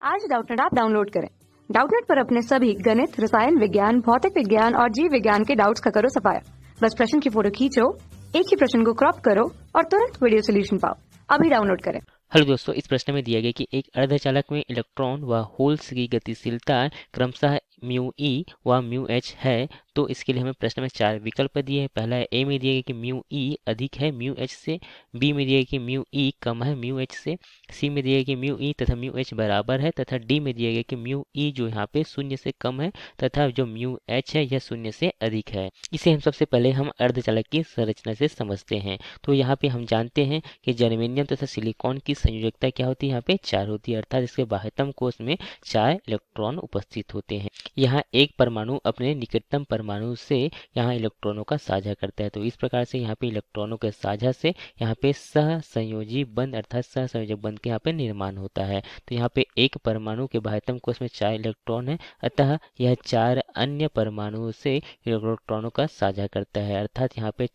आज Doubtnut app download करें। Doubtnut पर अपने सभी गणित, रसायन विज्ञान, भौतिक विज्ञान और जीव विज्ञान के डाउट्स का करो सफाया। बस प्रश्न की फोटो खींचो, एक ही प्रश्न को क्रॉप करो और तुरंत वीडियो सोल्यूशन पाओ। अभी डाउनलोड करें। हेलो दोस्तों, इस प्रश्न में दिया गया कि एक अर्धचालक में इलेक्ट्रॉन व होल्स की गतिशीलता क्रमशः म्यू ई व म्यू एच है। तो इसके लिए हमें प्रश्न में 4 विकल्प दिए हैं। पहला है ए में दिया गया कि म्यू ई अधिक है म्यू एच से, बी में दिया गया कि म्यू ई कम है म्यू एच से, सी में दिया गया कि म्यू ई तथा म्यू एच बराबर है, तथा डी में दिया गया कि म्यू ई जो यहाँ पे 0 से कम है तथा जो म्यू एच है यह 0 से अधिक है। इसे हम सबसे पहले हम अर्धचालक की संरचना से समझते हैं। तो यहाँ पे हम जानते हैं कि जर्मेनियम तथा सिलिकॉन की संयोजकता क्या होती है, यहाँ पे 4 होती है, अर्थात इसके बाह्यतम कोश में 4 इलेक्ट्रॉन उपस्थित होते हैं। यहाँ एक परमाणु अपने निकटतम परमाणु से यहाँ इलेक्ट्रॉनों का साझा करता है। तो इस प्रकार से यहाँ पे इलेक्ट्रॉनों के साझा से यहाँ पे सहसंयोजी बंध अर्थात सहसंयोजक बंध के यहाँ पे निर्माण होता है। तो यहाँ पे एक परमाणु के बाह्यतम कोश में 4 इलेक्ट्रॉन है, अतः यह 4 अन्य परमाणुओं से इलेक्ट्रॉनों का साझा करता है, अर्थात यहाँ पे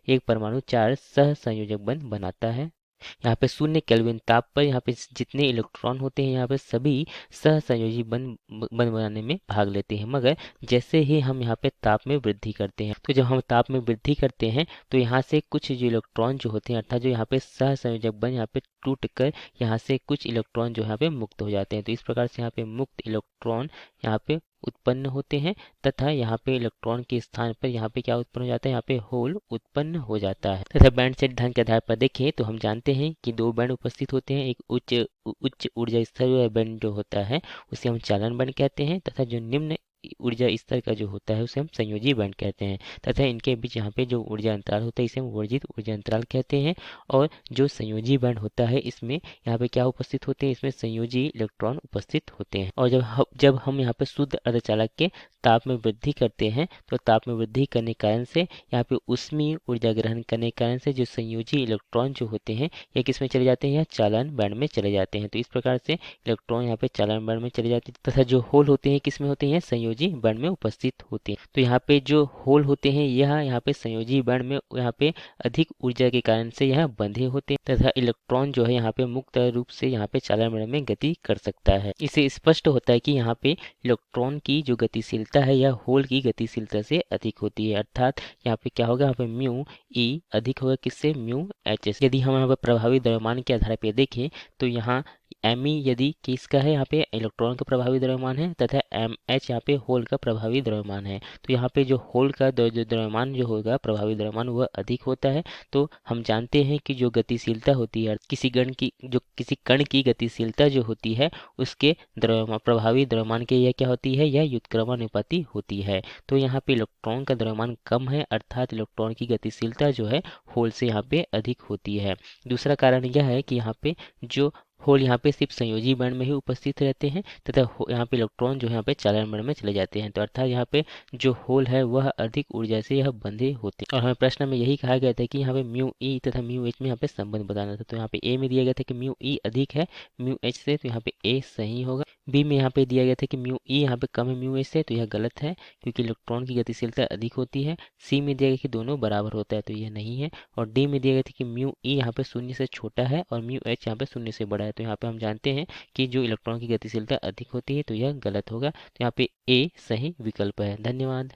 एक परमाणु 4 सहसंयोजक बंध बनाता है। यहाँ पे 0 केल्विन ताप पर यहाँ पे जितने इलेक्ट्रॉन होते हैं यहाँ पे सभी सहसंयोजी बंध बनाने में भाग लेते हैं, मगर जैसे ही हम यहाँ पे ताप में वृद्धि करते हैं, तो जब हम ताप में वृद्धि करते हैं तो यहाँ से कुछ जो इलेक्ट्रॉन जो होते हैं अर्थात जो यहाँ पे सहसंयोजक बंध यहाँ पे टूट कर यहाँ से कुछ इलेक्ट्रॉन जो यहाँ पे मुक्त हो जाते हैं। तो इस प्रकार से यहाँ पे मुक्त इलेक्ट्रॉन यहाँ पे उत्पन्न होते हैं तथा यहाँ पे इलेक्ट्रॉन के स्थान पर यहाँ पे क्या उत्पन्न हो जाता है, यहाँ पे होल उत्पन्न हो जाता है। तथा बैंड से सिद्धांत के आधार पर देखें तो हम जानते हैं कि 2 बैंड उपस्थित होते हैं। एक उच्च ऊर्जा स्तर बैंड जो होता है उसे हम चालन बैंड कहते हैं, तथा जो निम्न ऊर्जा स्तर का जो होता है उसे हम संयोजी बैंड कहते हैं, तथा इनके बीच यहाँ पे जो ऊर्जा अंतराल होता है इसे हम वर्जित ऊर्जा अंतराल कहते हैं। और जो संयोजी बैंड होता है इसमें यहाँ पे क्या उपस्थित होते हैं, इसमें संयोजी इलेक्ट्रॉन उपस्थित होते हैं। और जब हम यहाँ पे शुद्ध अर्धचालक के ताप में वृद्धि करते हैं तो ताप में वृद्धि करने के कारण से यहाँ पे ऊष्मीय ऊर्जा ग्रहण करने के कारण से जो संयोजी इलेक्ट्रॉन जो होते हैं ये किस में चले जाते हैं, या चालन बैंड में चले जाते हैं। तो इस प्रकार से इलेक्ट्रॉन यहाँ पे चालन बैंड में चले जाते हैं, तथा जो होल होते हैं किस में होते हैं, संयोजी बैंड में उपस्थित होते हैं। तो यहाँ पे जो होल होते हैं यह यहाँ पे संयोजी बैंड में यहाँ पे अधिक ऊर्जा के कारण से यह बंधे होते हैं, तथा इलेक्ट्रॉन जो है यहाँ पे मुक्त रूप से यहाँ पे चालन बैंड में गति कर सकता है। इससे स्पष्ट होता है कि यहाँ पे इलेक्ट्रॉन की जो गतिशीलता है यह होल की गतिशीलता से अधिक होती है, अर्थात यहाँ पे क्या होगा, यहाँ पे म्यू ई अधिक होगा किससे, म्यू एच से। यदि हम यहाँ पे प्रभावी द्रव्यमान के आधार पर देखें तो यहाँ एम ई यदि किसका है, यहाँ पे इलेक्ट्रॉन का प्रभावी द्रव्यमान है, तथा एम एच यहाँ पे होल का प्रभावी द्रव्यमान है। तो यहाँ पे जो होल का जो द्रव्यमान जो होगा प्रभावी द्रव्यमान वह अधिक होता है। तो हम जानते हैं कि जो गतिशीलता होती है किसी कण की गतिशीलता जो होती है उसके प्रभावी द्रव्यमान के यह क्या होती है, यह व्युत्क्रमानुपाती होती है। तो यहाँ पे इलेक्ट्रॉन का द्रव्यमान कम है, अर्थात इलेक्ट्रॉन की गतिशीलता जो है होल से यहाँ पे अधिक होती है। दूसरा कारण यह है कि यहाँ पे जो होल यहाँ पे सिर्फ संयोजी बैंड में ही उपस्थित रहते हैं, तथा यहाँ पे इलेक्ट्रॉन जो यहाँ पे चालन बैंड में चले जाते हैं। तो अर्थात यहाँ पे जो होल है वह अधिक ऊर्जा से यह बंधे होते हैं। और हमें प्रश्न में यही कहा गया था कि यहाँ पे म्यू ई तथा म्यू एच में यहाँ पे संबंध बताना था। तो यहाँ पे ए में दिया गया था कि म्यू ई अधिक है म्यू एच से, तो यहाँ पे ए सही होगा। बी में यहाँ पे दिया गया था कि म्यू ई यहाँ पे कम है म्यू एच से, तो यह गलत है क्योंकि इलेक्ट्रॉन की गतिशीलता अधिक होती है। सी में दिया गया कि दोनों बराबर होता है, तो यह नहीं है। और डी में दिया गया था कि म्यू ई यहाँ पे 0 से छोटा है और म्यू एच यहाँ पे 0 से बड़ा है। तो यहाँ पे हम जानते हैं कि जो इलेक्ट्रॉन की गतिशीलता अधिक होती है, तो यह गलत होगा। तो यहाँ पे ए सही विकल्प है। धन्यवाद।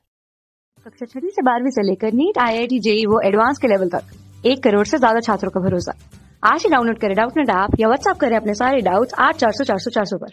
कक्षा 6 से 12वीं से लेकर नीट, IIT, JEE वो एडवांस के लेवल तक 1 करोड़ से ज्यादा छात्रों का भरोसा। आज ही डाउनलोड करें डाउटनेट ऐप या व्हाट्सएप करें अपने सारे डाउट्स 8400 400 400 पर।